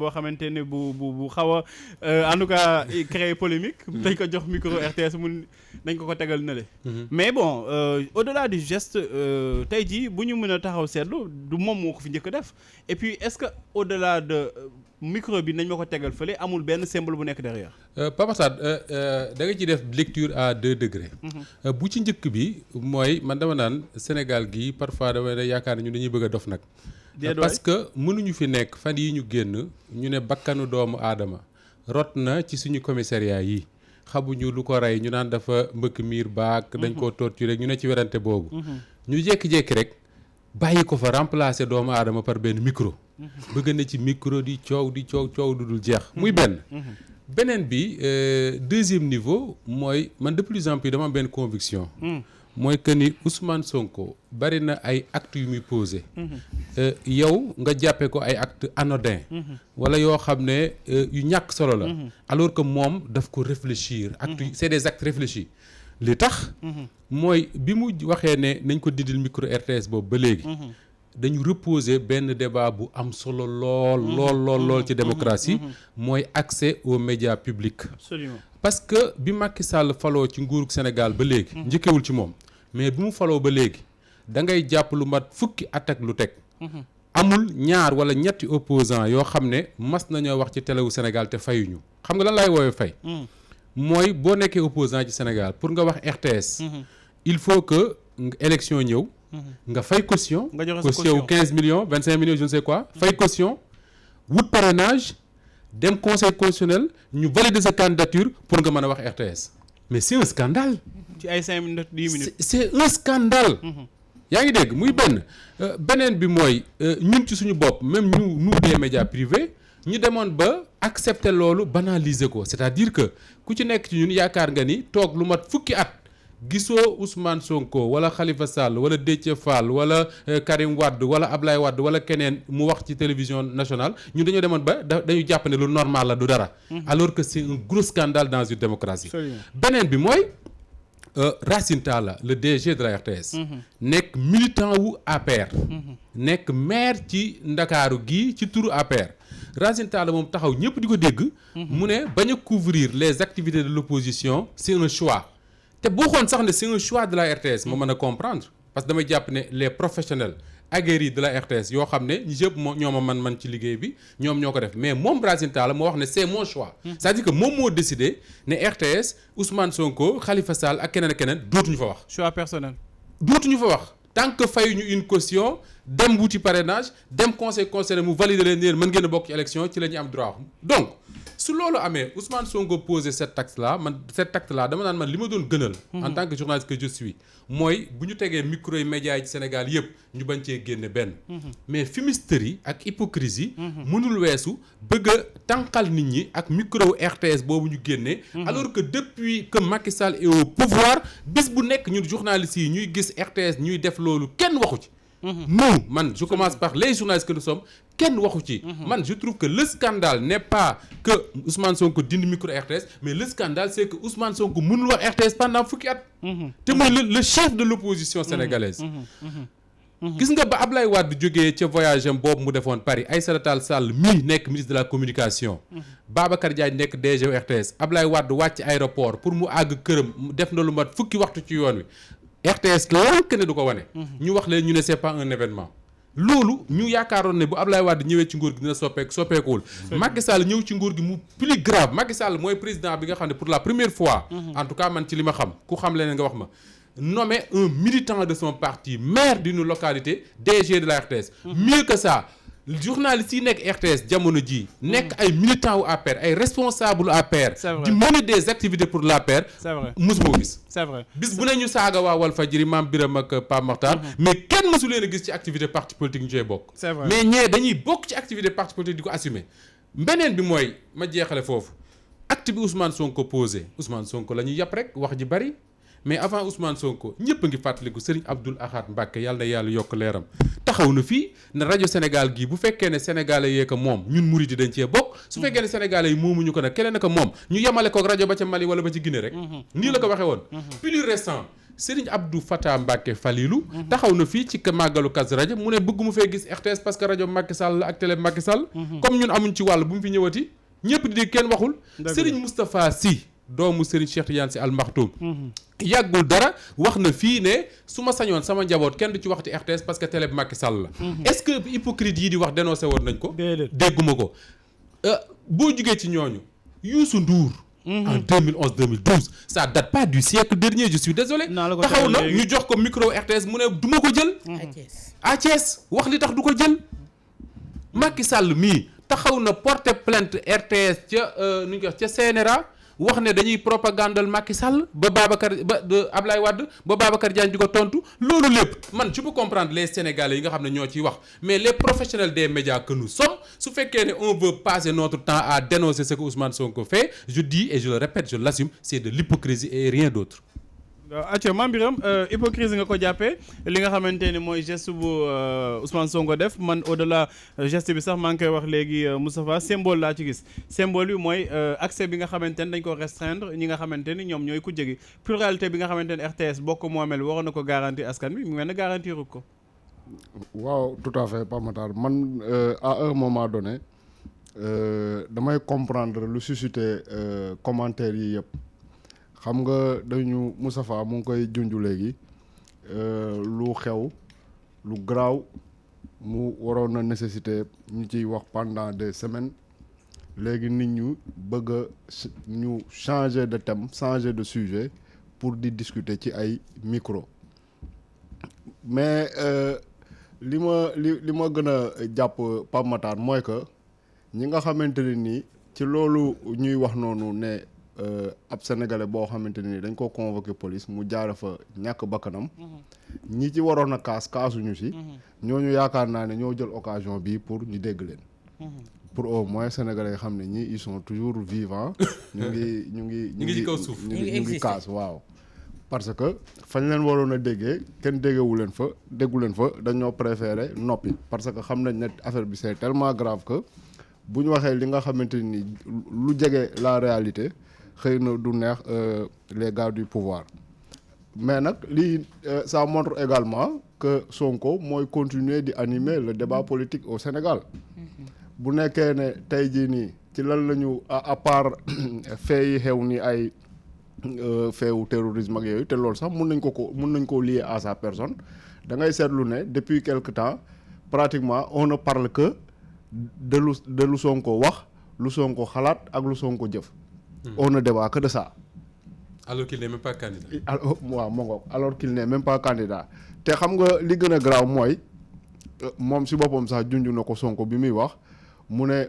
boo xamante ne bu xaw a en tout cas créer polémique. dañ ko jox micro RTS mun dañ ko tegal na le mais bon au-delà du geste tey jii bu ñu mën a taxaw seetlu du moom moo ko fi njëkk a def et puis est-ce que au-delà de micro bi nañ ma ko tegal fële amul benn symbole bu nekk derrière. Papa Sadd da nga ci def lecture à 2 degrés. bu ci njëkk bi mooy man dama naan Sénégal gii parfois dama ne yaakaar ne ñu dañuy bëgg a dof nag. parce que mënuñu fi nekk fan yi ñu génn ñu ne bakkanu doomu aadama rot na ci suñu commissariat yi xamuñu lu ko rey ñu naan dafa mbëkk miir baak dañ koo torturer ñu ne ci werante boobu. ñu jékki-jékki rek bàyyi ko fa remplacer doomu aadama par benn micro. bëgg na ci micro di coow du dul jeex. muy beneen bi deuxième niveau mooy man de plus en plus dama am benn conviction. mooy que ni Ousmane Sonko bari na ay actes yu muy posé. yow nga jàppee ko ay actes anodins. wala yoo xam ne yu ñàkk solo la. alors que moom daf ko réfléchir. actes c'est des actes réfléchis. li tax. mooy bi mu waxee ne nañ ko dindil micro RTS boobu ba léegi. dañu reposer benn débat bu am solo lool ci démocratie. mooy accès aux médias publics. Absolument. parce que bi Macky Sall faloo ci nguurug Sénégal ba léegi. njëkkewul ci moom mais bi mu faloo ba léegi da ngay jàpp lu mat fukki at ak lu teg. amul ñaar wala ñetti opposants yoo xam ne mas nañoo wax ci télé wu Sénégal te fayuñu xam nga lan laay woowee fay. mooy boo nekkee opposant ci Sénégal pour nga wax RTS. il faut que élection ñëw. nga fay caution. nga joxe sa caution 15 millions 25 millions je ne sais quoi. fay caution wut parrainage dem conseil constitutionnel ñu valider sa candidature pour nga mën a wax RTS. mais c'est un scandale. ci ay 5 minutes 10 minutes. c'est un scandale. yaa ngi dégg muy beneen bi mooy ñun ci suñu bopp même nous des médias privés ñu demoon ba accepter loolu banaliser ko c'est-à-dire que ku ci nekk ci ñun yaakaar nga ni toog lu mat fukki at gisoo Ousmane Sonko wala Khalifa Sall wala Déthié Fall wala Karim Wade wala Ablaye Wade wala keneen mu wax ci télévision nationale ñun dañoo demoon ba dañu jàpp ne lu normal la du dara. alors que c'est un gros scandale dans une démocratie. beneen bi mooy Racine Talla le DG de la RTS. nekk militant wu APR. nekk maire ci Ndakaaru gii ci turu APR. Racine Talla moom taxaw ñëpp di ko dégg. mu ne bañ a couvrir les activités de l'opposition c'est un choix. te boo xoon sax ne c'est un choix de la RTS ma mën a comprendre parce que damay jàpp ne les professionnels aguerris de la RTS yoo xam ne ñi yëpp ñoo ma man ci liggéey bi ñoom ñoo ko def mais moom Racine Talla moo wax ne c'est mon choix. c'est-à-dire que moom moo décidé ne RTS Ousmane Sonko Khalifa Sall ak keneen dootuñu fa wax. choix personnel. dootuñu fa wax tant que fayuñu une caution dem wuti parrainage dem conseil constitutionnel mu valider leen ne mën ngeen a bokk ci élection ci la ñu am droit donc. su loolu amee Ousmane Sonko posé cet acte là dama naan man li ma doon gënal. en tant que journaliste que je suis mooy bu ñu tegee micro yi médias yi ci Sénégal yëpp ñu bañ cee génne benn. mais fumisterie ak hypocrisie mënul weesu bëgg a tànqal nit ñi ak micro RTS boobu ñu génnee. alors que depuis que Macky Sall est au pouvoir bis bu nekk ñun journalistes yi ñuy gis RTS ñuy def loolu kenn waxu ci. nous man je commence par les journalistes que nous sommes kenn waxu ci. man je trouve que le scandale n'est pas que Ousmane Sonko dindi micro RTS mais le scandale c'est que Ousmane Sonko mënul wax RTS pendant fukki at. te mooy le chef de l'opposition sénégalaise. gis nga ba Ablaye Wade jógee ca voyage am boobu mu defoon Paris Aïssata Tall Sall mii nekk ministre de la communication. Babacar Diagne nekk DG RTS Ablaye Wade wàcc aéroport pour mu àgg këram def na lu mat fukki waxtu ci yoon wi. RTS lànk ne du ko wane. ñu wax leen ñu ne c'est pas un événement. loolu ñu yaakaaroon ne bu Ablaye Wade ñëwee ci nguur gi dina soppeekuwul. Macky Sall ñëw ci nguur gi mu plus grave Macky Sall mooy président bi nga xam ne pour la première fois. en tout cas man ci li ma xam ku xam leneen nga wax ma. nommé un militant de son parti maire d'une localité DG de la RTS. mieux que ça journalistes yi nekk RTS jamono ji nekk ay militants wu APR ay responsables APR. di mener des activités pour l'APR. c'est vrai mosu moo gis. c'est vrai bis bu ne ñu saaga waa Walfadjri Mame Birame ak Pape Makhtar. mais kenn mosu leen a gis ci activité parti politique ñu cee bokk. c'est vrai mais ñee dañuy bokk ci activité parti politique di ko assumer. beneen bi mooy ma jeexale foofu acte bi Ousmane Sonko posé Ousmane Sonko la ñuy yàpp rek wax ji bari. mais avant Ousmane Sonko ñëpp a ngi fàttaliku Serigne Abdoul Ahad Mbacké yàlla na yàlla yokk leeram taxaw na fii ne rajo Sénégal gii bu fekkee ne sénégalais yee ko moom ñun murid yi dañ cee bokk su fekkee ne sénégalais yi moomuñu ko nag keneen ko moom ñu yemale ko rajo ba ca Mali wala ba ci Guinée rek nii la ko waxee woon plus récent Serigne Abdou Fatah Mbacké Falilou taxaw na fii ci màggalu Kazu Rajab mu ne bëgg mu fee gis RTS parce que rajo Macky Sall la ak télé Macky Sall comme ñun amuñ ci wàll bu mu fi ñëwati ñëpp di kenn waxul Serigne Moustapha Sy doomu Serigne Cheikh Tidiane Sy Al Maktoum yàggul dara wax na fii ne su ma sañoon sama njaboot kenn du ci waxti RTS parce que télé bi Macky Sall la est-ce que hypocrite yi di wax dénoncé woon nañ ko dégguma ko boo jugee ci ñooñu Youssou Ndour en 2011-2012 ça date pas du siècle dernier je suis désolé taxaw na ñu jox ko micro RTS mu ne du ma ko jël à Thiès wax li tax du ko jël Macky Sall mii taxaw na porter plainte RTS ca nu ñu ko wax ca CNRA wax ne dañuy propagandal Macky Sall ba Ablaye Wade ba Babacar Diagne di ko tontu loolu lépp man je peux comprendre les Sénégalais yi nga xam ne ñoo ciy wax mais les professionnels des médias que nous sommes su fekkee ne on veut passer notre temps à dénoncer ce que Ousmane Sonko fait je dis et je le répète je l'assume c'est de l'hypocrisie et rien d'autre. acca Mame Birame hypocrisie nga ko jàppee li nga xamante ni mooy geste bu Ousmane Sonko def man au delà geste bi sax maa ngi koy wax léegi Moustapha symbole laa ci gis symbole bi mooy accès bi nga xamante ni dañ ko restreindre ñi nga xamante ni ñoom ñooy ku jegi pluralité bi nga xamante ni RTS bokk moomel waroon na ko garantir askan bi mu mel ne garantiru ko. waaw tout à fait Pape Matar man à un moment donné damay comprendre lu suscité commentaires yi yëpp. xam nga dañu Moustapha mu ngi koy junj léegi lu xew lu garaaw mu waroon na nécessité ñu ciy wax pendant des semaines léegi nit ñu bëgg a ñu changer de thème changer de sujet pour di discuter ci ay micro mais li ma gën a jàpp Pape Matar mooy que ñi nga xamante ne nii ci loolu ñuy wax noonu ne ab sénégalais boo xamante ni dañ ko convoqué police mu jaare fa ñàkk bakkanam ñi ci waroon a kaasuñu si ñooñu yaakaar naa ne ñoo jël occasion bi pour ñu dégg leen pour au moins sénégalais xam ne ñi ils sont toujours vivants ñu ngi ci kaw suuf ñu ngi kaas waaw parce que fañ leen waroon a déggee kenn déggewu leen fa déggu leen fa dañoo préféré noppi parce que xam nañ ne affaire bi c'est tellement grave que bu ñu waxee li nga xamante ni lu jege la réalité xëy na du neex les gars du pouvoir mais nag lii ça montre également que Sonko mooy continuer di animer le débat politique au Sénégal bu nekkee ne tey jii nii ci lan la ñu à part fait yi xew ni ay feewu terrorisme ak yooyu te loolu sax mun nañ koo lier à sa personne da ngay seetlu ne depuis quelque temps pratiquement on ne parle que de lu Sonko wax lu Sonko xalaat ak lu Sonko jëf. On ne débat que de ça. alors qu'il n'est même pas candidat. waaw moo ngoog alors qu'il n'est même pas candidat te xam nga li gën a graaw mooy moom si boppam sax junj na ko Sonko bi muy wax mu ne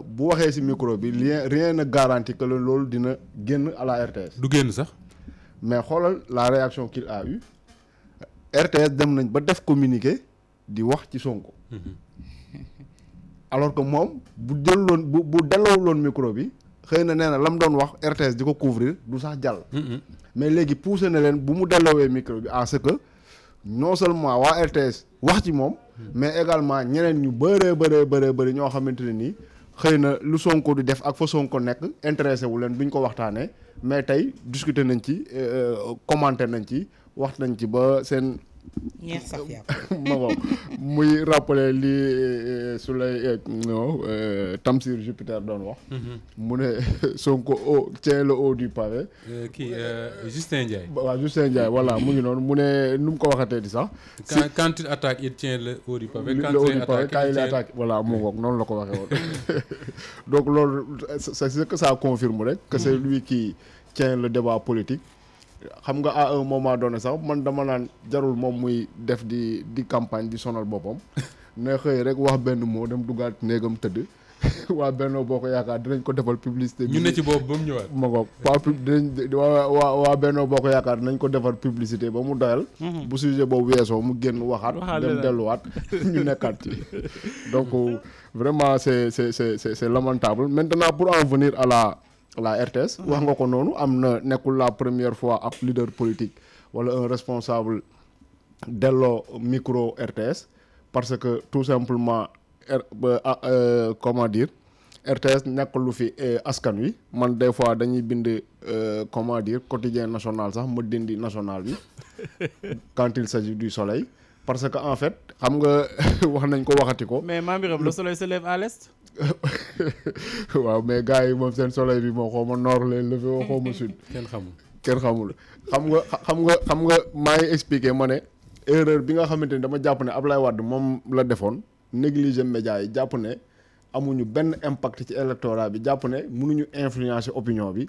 bu waxee si micro bi rien ne garantit que loolu dina génn à la RTS. du génn sax. mais xoolal la réaction qu'il a eu RTS dem nañ ba def communiqué di wax ci Sonko. alors que moom bu jëloon bu delloowuloon micro bi. xëy na nee na la mu doon wax RTS di ko couvrir du sax jàll. mais léegi poussé na leen bu mu delloowee micro bi à ce que non seulement waa RTS wax ci moom. mais également ñeneen ñu bëri ñoo xamante ne nii xëy na lu Sonko di def ak fa Sonko nekk intéressé wu leen duñ ko waxtaanee mais tey discuter nañ ci commenter nañ ci wax nañ ci ba seen. ñeex sax yàpp muy rappeler li su lay Tamsir Jupiter doon wax. mu ne Sonko tient le haut du pavé. Justin Ndiaye. waaw Justin Ndiaye voilà mu ngi noonu mu ne nu mu ko waxatee di sax. quand il attaque il tient le haut du pavé. quand il attaque voilà mu ngoog noonu la ko waxee woon. donc loolu c'est ce que ça confirme rek. que c'est lui qui tient le débat politique. xam nga à un moment donné sax man dama naan jarul moom muy def di campagne di sonal boppam ne xëy rek wax benn mot dem duggaat néegam tëdd waa Benno Bokk Yaakaar dinañ ko defal publicité. ñu ne ci boobu ba mu ñëwaat. ma ngoog waa Benno Bokk Yaakaar dinañ ko defal publicité ba mu doyal. bu sujet boobu weesoo mu génn waxaat. dem delluwaat ñu nekkaat ci. donc vraiment c'est lamentable maintenant pour en venir à la RTS wax nga ko noonu am na nekkul la première fois ab leader politique wala un responsable delloo micro RTS parce que tout simplement comment dire RTS nekk lu fi askan wi man des fois dañuy bind comment dire quotidien national sax ma dindi national bi quand il s'agit du soleil parce que en fait xam nga wax nañ ko waxati ko. mais Mame Birame le soleil se lève à l'est. waaw mais gars yi moom seen soleil bi moom xaw ma nord lay levé woo xaw ma sud. kenn xamul xam nga maa ngi expliqué ma ne erreur bi nga xamante ni dama jàpp ne Ablaye Wade moom la defoon négliger médias yi jàpp ne amuñu benn impact ci électorat bi jàpp ne mënuñu influencer opinion bi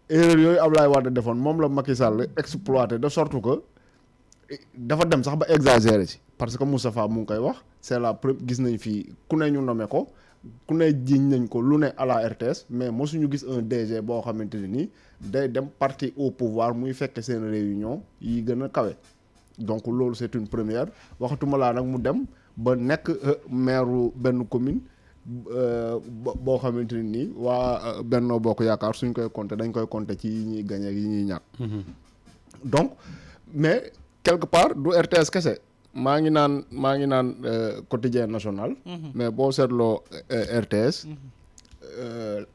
erreur yooyu Ablaye Wade defoon moom la Macky Sall exploité de sorte que dafa dem sax ba exagéré ci parce que Moustapha mu ngi koy wax c'est la preuve gis nañ fii ku ne ñu nommé ko ku ne jiiñ nañ ko lu ne à la RTS mais mosuñu gis un DG boo xamante ne nii day dem parti au pouvoir muy fekk seen réunion yi gën a kawe donc loolu c'est une première waxatuma laa nag mu dem ba nekk maire benn commune boo xamante ne nii waa Benno Bokk Yaakaar suñ koy compter dañ koy compter ci yi ñuy gagné yi ñuy ñàkk donc mais quelque part du RTS kese maa ngi naan quotidien national mais boo seetloo RTS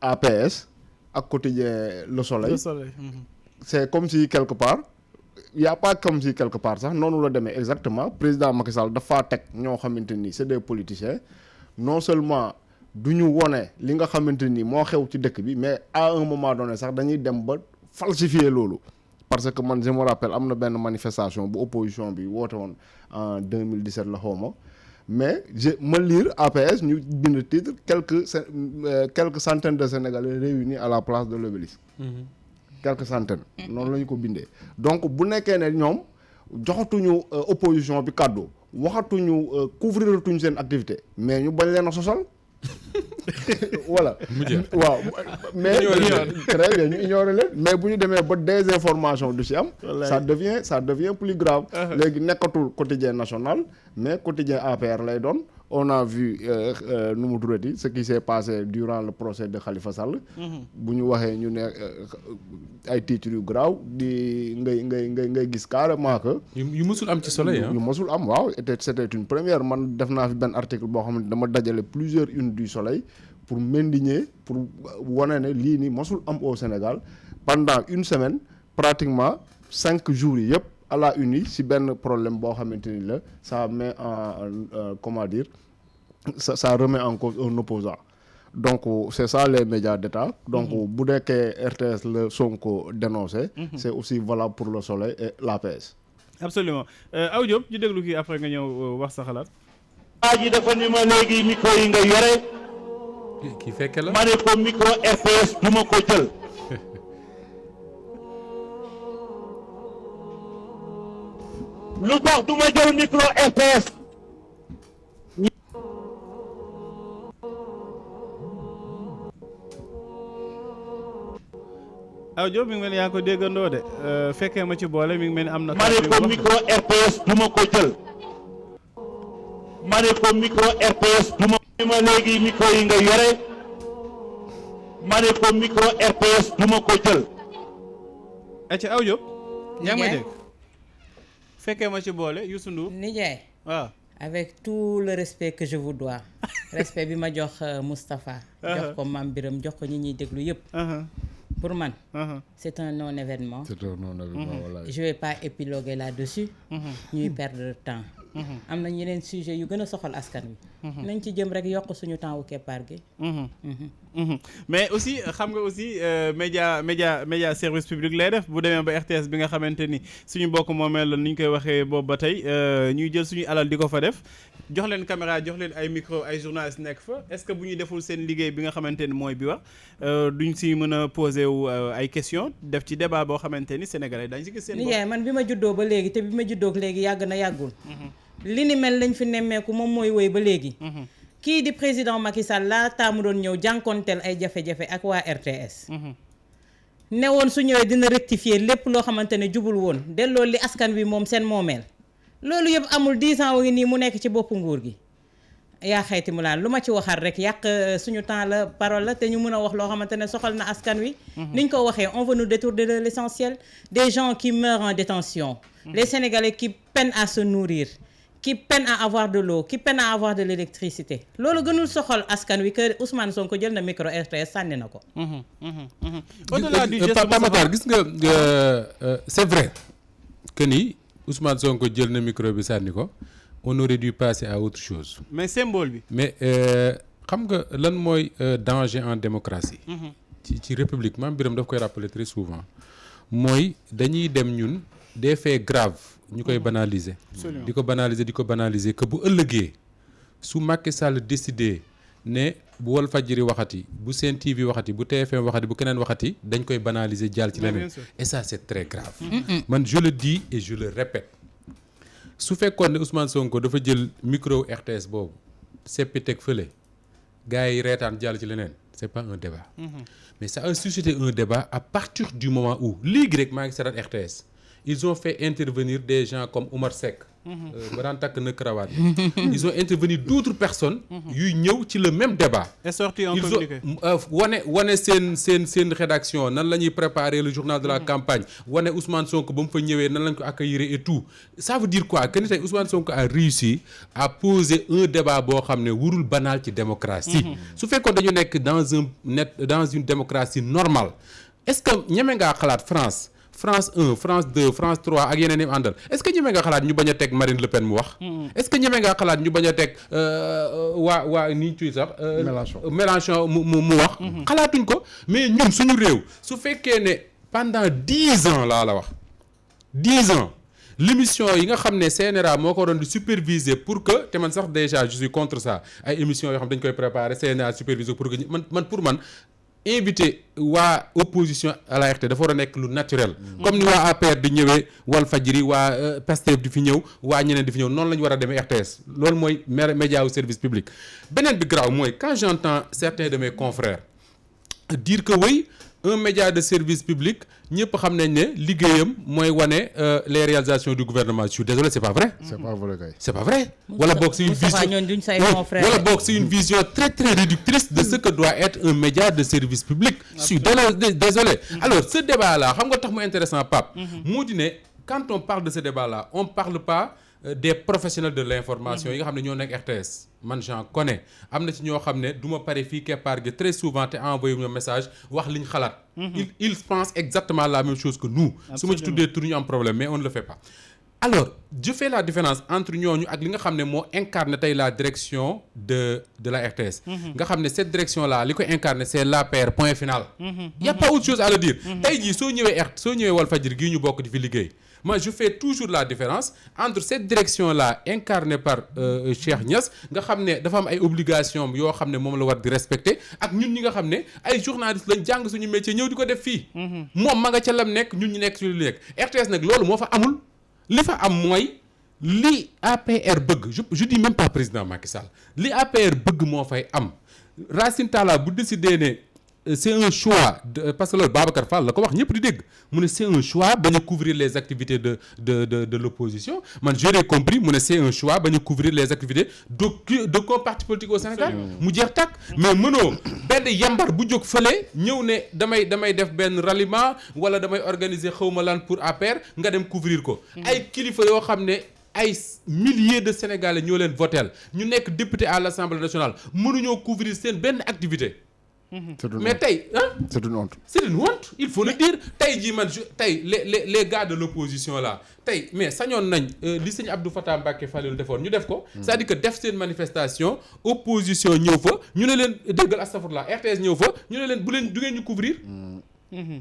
APS ak quotidien Le Soleil c'est comme si quelque part y a pas comme si quelque part sax noonu la demee exactement président Macky Sall dafa teg ñoo xamante ni c'est des politiciens non seulement du ñu wone li nga xamante ni moo xew ci dëkk bi mais à un moment donné sax dañuy dem ba falsifier loolu parce que man je me rappelle am na benn manifestation bu opposition bi woote woon en 2017 la xawma mais ma lire APS ñu bind titre quelques centaines de Sénégalais réunis à la place de l'Obélisque quelques centaines noonu la ñu ko bindee donc bu nekkee ne ñoom joxatuñu opposition bi kàddu waxatuñu couvrir tuñ seen activité mais ñu bañ leen a sosal voilà waaw mais très bien ñu ignorer leen mais bu ñu demee ba désinformation du ci am ça devient plus grave léegi nekkatul quotidien national mais quotidien APR lay doon on a vu nu mu turati ce qui s'est passé durant le procès de Khalifa Sall bu ñu waxee ñu ne ay titres yu grave di ngay gis carrément que yu mësul am ci soleil yu mësul am waaw c'était une première man def naa fi benn article boo xam ne dama dajale plusieurs unes du soleil pour m'indigner pour wane ne lii nii mësul am au Sénégal pendant une semaine pratiquement 5 jours yi yëpp à la une yi si benn problème boo xamante ni la ça met en comment dire ça remet en cause un opposant donc c'est ça les médias d'État donc bu nekkee RTS la Sonko dénoncé c'est aussi valable pour le Soleil et l'APS absolument Aw Diop ñu déglu kii après nga ñëw wax sa xalaat waa ji dafa ni ma léegi micro yi nga yore kii fekke la ma ne ko micro RTS du ma ko jël lu tax du ma jël micro RTS Aw Diop mi ngi mel ni yaa ngi ko déggandoo de fekkee ma ci boole mi ngi mel ni am na ma ne ko micro RTS du ma ko jël ma ne ko micro RTS du ma léegi micro yi nga yore ma ne ko micro RTS du ma ko jël ci Aw Diop yaa ngi may dégg fekkee ma ci boole Youssou Ndour nijaay waaw avec tout le respect que je vous dois respect bi ma jox Moustapha jox ko Mame Birame jox ko ñi ñuy déglu yëpp pour man c'est un non-événement voilà. Je vais pas épiloguer là-dessus ñuy perdre de temps am na ñeneen sujet yu gën a soxal askan wi nañ ci jëm rek yokk suñu temps wu keppaar gi mais aussi xam nga aussi média service public lay def bu demee ba RTS bi nga xamante ni suñu mbokk moomeel la ni ñu koy waxee boobu ba tey ñuy jël suñu alal di ko fa def jox leen caméra jox leen ay micro ay journalistes nekk fa est-ce que bu ñuy deful seen liggéey bi nga xamante ni mooy bi wax duñ si mën a poser wu ay questions def ci débat boo xamante ni sénégalais dañ si gis seen bopp. nijaay man bi ma juddoo ba léegi te bi ma juddoo léegi yàgg na yàggul li ni mel lañ fi nemmeeku moom mooy woy ba léegi kii di président Macky Sall laataa mu doon ñëw jànkonteel ay jafe-jafe ak waa RTS ne woon su ñëwee dina rectifier lépp loo xamante ne jubul woon delloo li askan wi moom seen moomeel loolu yëpp amul 10 ans wa ngi nii mu nekk ci boppu nguur gi yaa xayti mu laan lu ma ci waxal rek yàq suñu temps la parole la te ñu mën a wax loo xamante ne soxal na askan wi niñ ko waxee on veut nous détourner de l'essentiel des gens qui meurent en détention les Sénégalais qui peinent à se nourrir qui peinent à avoir de l'eau qui peinent à avoir de l'électricité loolu gënul soxal askan wi que Ousmane Sonko jël na micro RTS sànni na ko. au-delà du geste Pape Matar gis nga c'est vrai que ni Ousmane Sonko jël na micro bi sànni ko on aurait dû passer à autre chose. mais symbole bi. mais xam nga lan mooy danger en démocratie. ci république maam Birame daf koy rappeler très souvent mooy dañuy dem ñun des faits graves ñu koy banaliser. di ko banaliser que bu ëllëgee su Macky Sall décidé ne bu Walfadjri waxati bu Sen TV waxati bu TFM waxati bu keneen waxati dañ koy banaliser jàll ci leneen. et ça c'est très grave. man je le dis et je le répète su fekkoon ne Ousmane Sonko dafa jël micro RTS boobu seppi teg fële gars yi reetaan jàll ci leneen c'est pas un débat. mais ça a suscité un débat à partir du moment où léegi rek maa ngi seetaan RTS ils ont fait intervenir des gens comme Oumar Seck. ba daan takk na cravate. ils ont intervenu d'autres personnes. yuy ñëw ci le même débat. est sorti un communiqué. wane seen rédaction nan la ñuy préparer le journal de la campagne wane Ousmane Sonko ba mu fa ñëwee nan lañ ko accueillir et tout ça veut dire quoi que ni tey Ousmane Sonko a réussi à poser un débat boo xam ne warul banal ci démocratie. su fekkoon dañu nekk dans une démocratie normale est-ce que ñeme ngaa xalaat France 1 France 2 France 3 ak yeneen yi àndal est-ce que ñeme nga xalaat ñu bañ a teg Marine Le Pen mu wax. est-ce que ñeme nga xalaat ñu bañ a teg waa ni ñu tuy sax. Mélenchon mu wax. xalaatuñ ko mais ñun suñu réew su fekkee ne pendant 10 ans laa la wax 10 ans l'émission yi nga xam ne CNRA moo ko doon di superviser pour que te man sax déjà je suis contre ça ay émissions yoo xam dañ koy préparer CNRA superviser pour que pour man. invité waa opposition à la RT dafa war a nekk lu naturel. comme ni waa APR di ñëwee Walfadjri waa Pastef di fi ñëw waa ñeneen di fi ñëw noonu la ñu war a demee RTS loolu mooy média au service public. beneen bi graaw mooy quand j'entends certains de mes confrères dire que oui un média de service public ñëpp xam nañ ne liggéeyam mooy wane les réalisations du gouvernement je suis désolé c'est pas vrai. c'est pas vrai. wala boog c'est une vision wala boog c'est une vision très très réductrice de ce que doit être un média de service public. je suis désolé. alors ce débat là xam nga tax mu intéressant Pape. moo di ne quand on parle de ce débat là on parle pas des professionnels de l'information yi nga xam ne ñoo nekk RTS man j'en connais am na ci ñoo xam ne du ma pare fii keppaar gi très souvent te envoyé ñu message wax liñ xalaat. ils pensent exactement la même chose que nous. su ma ci tuddee tur ñu am problème mais on ne le fait pas. alors je fais la différence entre ñooñu ak li nga xam ne moo incarne tey la direction de la RTS. nga xam ne cette direction là li ko incarne c'est l'APR point final. y a pas autre chose à le dire. tey jii soo ñëwee Walfadjri gii ñu bokk di fi liggéey. moi je fais toujours la différence entre cette direction-là incarnée par Cheikh Niass nga xam ne dafa am ay obligations yoo xam ne moom la war di respecter ak ñun ñi nga xam ne ay journalistes lañ jàng suñu métier ñëw di ko def fii. moom ma nga ca lam nekk ñun ñu nekk ci lu nekk RTS nag loolu moo fa amul li fa am mooy li APR bëgg je dis même pas président Macky Sall li APR bëgg moo fay am Racine Talla bu décidé ne. c'est un choix parce que loolu Babacar Fall la ko wax ñëpp di dégg mu ne c'est un choix bañ a couvrir les activités de l'opposition man j'aurais compris mu ne c'est un choix bañ a couvrir les activités d'aucun parti politique au Sénégal mu jeex tàkk mais mënoo benn yambar bu jóg fële ñëw ne damay def benn ralliement wala damay organiser xawma lan pour APR nga dem couvrir ko ay kilifa yoo xam ne ay milliers de Sénégalais ñoo leen votel ñu nekk député à l'Assemblée nationale mënuñoo couvrir seen benn activité mais tey c'est une honte. c'est une honte il faut le dire tey jii man tey les gars de l'opposition là tey mais sañoon nañ li sëñ Abdou Fatah Mbacké Falilou defoon ñu def ko c'est-à-dire que def seen manifestation opposition ñëw fa ñu ne leen déggal astafurlah RTS ñëw fa ñu ne leen du ngeen ñu couvrir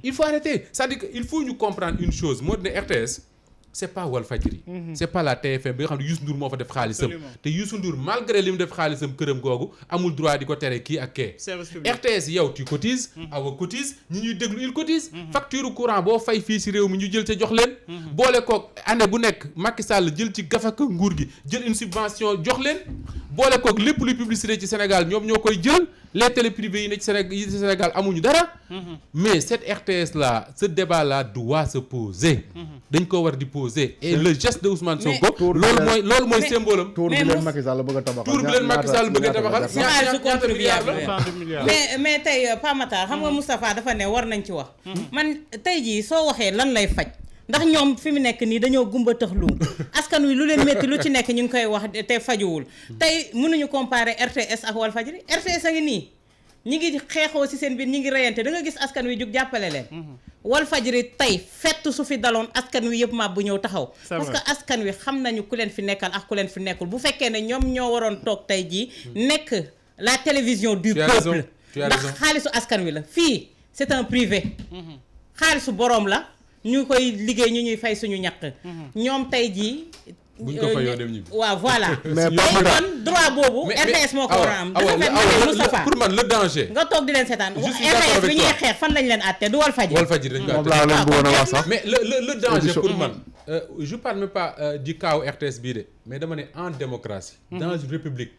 il faut arrêter c'est-à-dire que il faut ñu comprendre une chose moo di ne RTS c'est pas Walfadjri c'est pas la TFM bi nga xam ne Youssou Ndour moo fa def xaalisam te Youssou Ndour malgré li mu def xaalisam këram googu amul droit di ko tere kii ak kee RTS yow tu cotises Awa cotise ñi ñuy déglu il cotise facture courant boo fay fii si réew mi ñu jël ca jox leen boole koog année bu nekk Macky Sall jël ci gafaka nguur gi jël une subvention jox leen boole koog lépp luy publicité ci Sénégal ñoom ñoo koy jël les télé privés yi ne ci Sénégal amuñu dara mais cette RTS là ce débat là doit se poser dañ ko war di poser et le geste de Ousmane Sonko loolu mooy symbole am tour bi leen Macky Sall bëgg a tabaxal tour bi leen Macky Sall bëgg a tabaxal ñaata mais tey Pa Matar xam nga Moustapha dafa ne war nañ ci wax man tey jii soo waxee lan lay faj ndax ñoom fi mu nekk nii dañoo gumba tëxlu askan wi lu leen métti lu ci nekk ñu ngi koy wax te fajuwul tey mënuñu comparer RTS ak Walfadjri RTS a ngi nii ñi ngi xeexoo ci seen biir ñi ngi reyante da nga gis askan wi jug jàppale leen Walfadjri tey fett su fi daloon askan wi yëpp maab bu ñëw taxaw parce que askan wi xam nañu ku leen fi nekkal ak ku leen fi nekkul bu fekkee ne ñoom ñoo waroon toog tey jii nekk la télévision du peuple ndax xaalisu askan wi la fii c'est un privé xaalisu boroom la ñu koy liggéey ñu ñuy fay suñu ñaq ñoom tey jii buñ ko fayoo dem ñibbi. waaw voilà. mais kon droit boobu. RTS moo ko war a am. pour man le danger. nga toog di leen seetaan. RTS bi ñuy xeex fan lañ leen àtte du Walfadjri. Walfadjri dañ ko moom laa leen bëggoon a wax sax. mais le danger pour man. je parle même pas du cas RTS bii de mais dama ne en démocratie. dans une république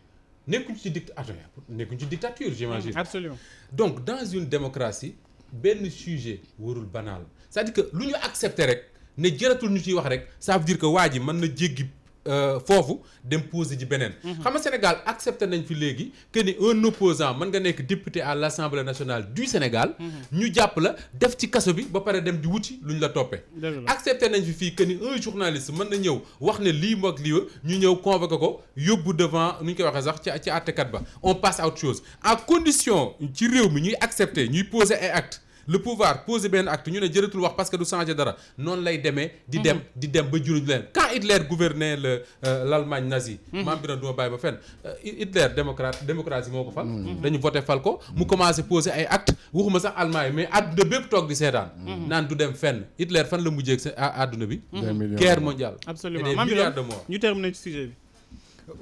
nekkuñ ci dictature j'imagine. Absolument. donc dans une démocratie benn sujet warul banal c'est-à-dire que lu ñu accepter rek. ne jëratul ñu ciy wax rek ça veut dire que waa ji mën na jéggi foofu dem poser ji beneen. xam nga Sénégal accepté nañ fi léegi que ni un opposant mën nga nekk député à l'Assemblée nationale du Sénégal. ñu jàpp la def ci kaso bi ba pare dem di wuti lu ñu la toppee. accepté nañ fi fii que ni un journaliste mën na ñëw wax ne lii moog lii ñu ñëw convoqué ko yóbbu devant nu ñu koy waxee sax ci àttekat ba on passe à autre chose à condition ci réew mi ñuy accepté ñuy poser ay actes. le pouvoir poser benn acte ñu ne jëratul wax parce que du changer dara noonu lay demee. di dem ba juróom leen quand Hitler gouvernait l'Allemagne nazie. maam bi nag du ma bàyyi ba fenn Hitler démocratie moo ko fal. dañu voté fal ko mu commencé poser ay actes waxuma sax Allemagne mais àdduna bépp toog di seetaan. naan du dem fenn Hitler fan la mujjee ak àdduna bi. guerre mondiale. absolument maam bi ñu terminé ci sujet bi.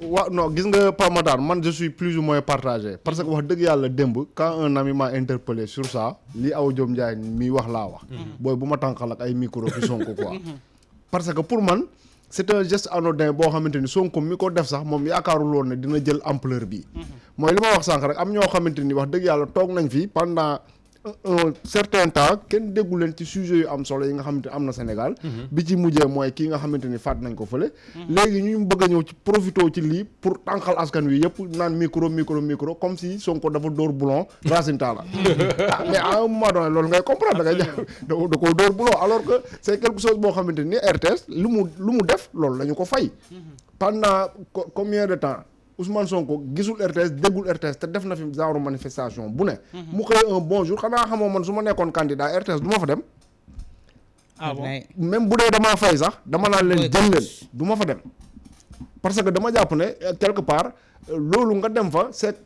waaw non gis nga Pape Matar man je suis plus ou moins partagé parce que wax dëgg yàlla démb quand un ami m'a interpellé sur ça li Awa Diop Ndiaye mi wax laa wax booy bu ma tànqal ak ay micro fi Sonko quoi parce que pour man c'est un geste anodin boo xamante ni Sonko mi ko def sax moom yaakaarul woon ne dina jël ampleur bi mooy li ma wax sànq rek am ñoo xamante ni wax dëgg yàlla toog nañ fi pendant un certain temps kenn déggu leen ci sujet yu am solo yi nga xamante ni am na Sénégal bi ci mujjee mooy kii nga xamante ni faat nañ ko fële léegi ñu bëgg a ñëw ci profité ci lii pour tànqal askan wi yëpp naan micro comme si Sonko dafa dóor boulon Racine Talla mais à un moment donné loolu ngay comprendre da ngay da ko dóor boulon alors que c'est quelque chose boo xamante ni RTS lu mu def loolu la ñu ko fay pendant combien de temps Ousmane Sonko gisul RTS déggul RTS te def na fi genre manifestation bu ne. mu xëy un bon jour xanaa xamoo man su ma nekkoon candidat RTS du ma fa dem. ah bon même bu dee damaa fay sax dama naan leen jël leen du ma fa dem. parce que dama jàpp ne quelque part loolu nga dem fa c'est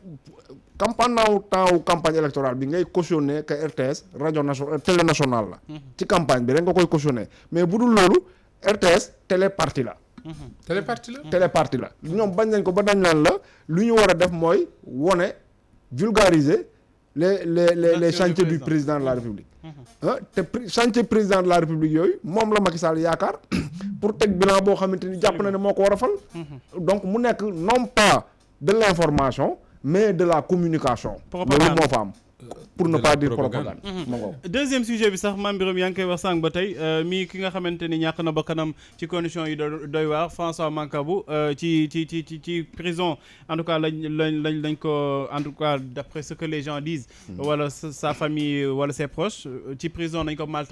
campagne électorale bi ngay cautionner que RTS rajo nationale télé nationale la. ci campagne bi rek nga koy cautionner mais bu dul loolu RTS télé parti la. téléparti la ñoom bañ nañ ko ba dañ naan la lu ñu war a def mooy wone vulgariser les chantiers du président de la République te chantier président de la République yooyu moom la Macky Sall yaakaar pour teg bilan boo xamante ni jàpp na ne moo ko war a fal donc mu nekk non pas de l'information mais de la communication loolu moo fa am pour ne pas dire propagande. Deuxième sujet bi sax Mame Birame yaa ngi koy wax sànq ba tey mii ki nga xamante ni ñàkk na bakkanam ci condition yi doy waar François Mancabou ci prison en tout cas lañ ko en tout cas d'après ce que les gens disent wala sa famille wala ses proches ci prison nañ ko maltraité